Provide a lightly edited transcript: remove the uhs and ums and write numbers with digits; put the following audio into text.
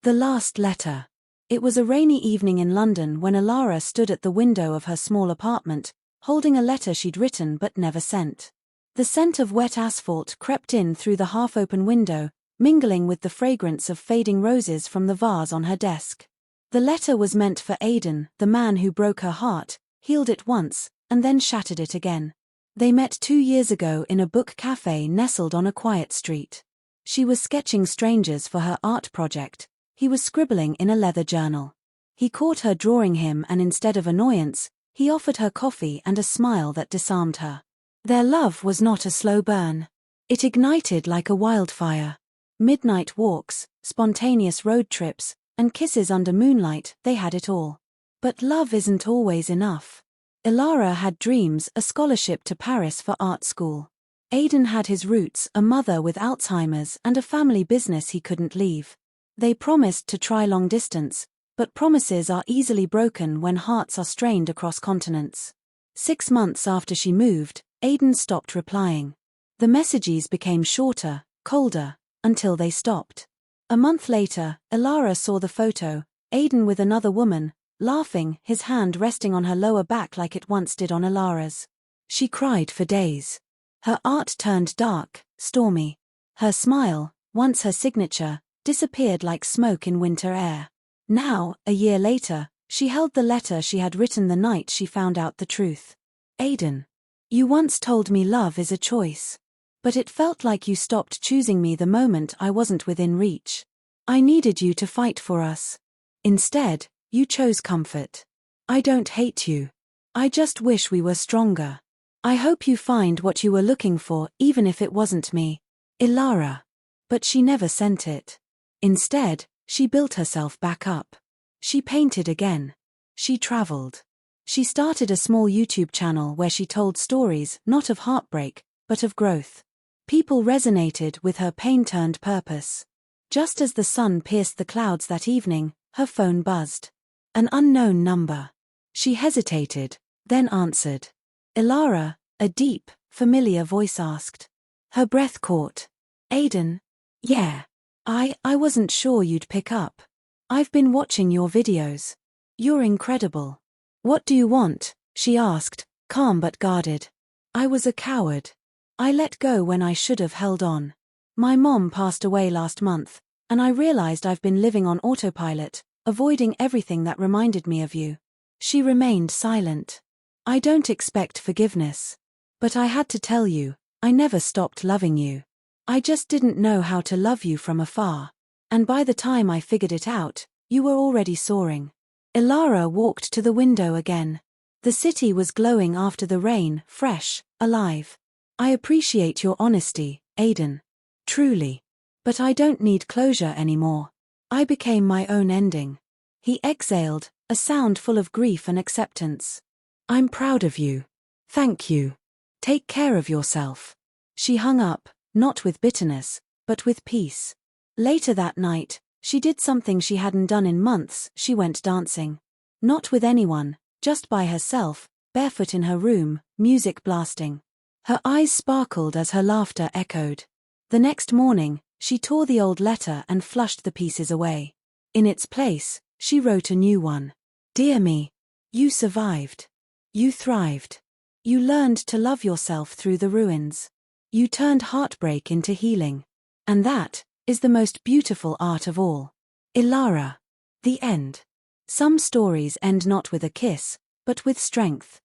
The last letter. It was a rainy evening in London when Elara stood at the window of her small apartment, holding a letter she'd written but never sent. The scent of wet asphalt crept in through the half-open window, mingling with the fragrance of fading roses from the vase on her desk. The letter was meant for Aidan, the man who broke her heart, healed it once, and then shattered it again. They met 2 years ago in a book cafe nestled on a quiet street. She was sketching strangers for her art project. He was scribbling in a leather journal. He caught her drawing him, and instead of annoyance, he offered her coffee and a smile that disarmed her. Their love was not a slow burn. It ignited like a wildfire. Midnight walks, spontaneous road trips, and kisses under moonlight, they had it all. But love isn't always enough. Elara had dreams, a scholarship to Paris for art school. Aidan had his roots, a mother with Alzheimer's and a family business he couldn't leave. They promised to try long distance, but promises are easily broken when hearts are strained across continents. 6 months after she moved, Aidan stopped replying. The messages became shorter, colder, until they stopped. A month later, Elara saw the photo, Aidan with another woman, laughing, his hand resting on her lower back like it once did on Elara's. She cried for days. Her art turned dark, stormy. Her smile, once her signature, disappeared like smoke in winter air. Now, a year later, she held the letter she had written the night she found out the truth. Aidan, you once told me love is a choice. But it felt like you stopped choosing me the moment I wasn't within reach. I needed you to fight for us. Instead, you chose comfort. I don't hate you. I just wish we were stronger. I hope you find what you were looking for, even if it wasn't me. Elara. But she never sent it. Instead, she built herself back up. She painted again. She traveled. She started a small YouTube channel where she told stories not of heartbreak, but of growth. People resonated with her pain turned purpose. Just as the sun pierced the clouds that evening, her phone buzzed. An unknown number. She hesitated, then answered. Elara, a deep, familiar voice asked. Her breath caught. Aidan? Yeah. I wasn't sure you'd pick up. I've been watching your videos. You're incredible. What do you want? She asked, calm but guarded. I was a coward. I let go when I should have held on. My mom passed away last month, and I realized I've been living on autopilot, avoiding everything that reminded me of you. She remained silent. I don't expect forgiveness. But I had to tell you, I never stopped loving you. I just didn't know how to love you from afar. And by the time I figured it out, you were already soaring. Elara walked to the window again. The city was glowing after the rain, fresh, alive. I appreciate your honesty, Aidan. Truly. But I don't need closure anymore. I became my own ending. He exhaled, a sound full of grief and acceptance. I'm proud of you. Thank you. Take care of yourself. She hung up, not with bitterness, but with peace. Later that night, she did something she hadn't done in months. She went dancing. Not with anyone, just by herself, barefoot in her room, music blasting. Her eyes sparkled as her laughter echoed. The next morning, she tore the old letter and flushed the pieces away. In its place, she wrote a new one. Dear me. You survived. You thrived. You learned to love yourself through the ruins. You turned heartbreak into healing. And that is the most beautiful art of all. Elara. The end. Some stories end not with a kiss, but with strength.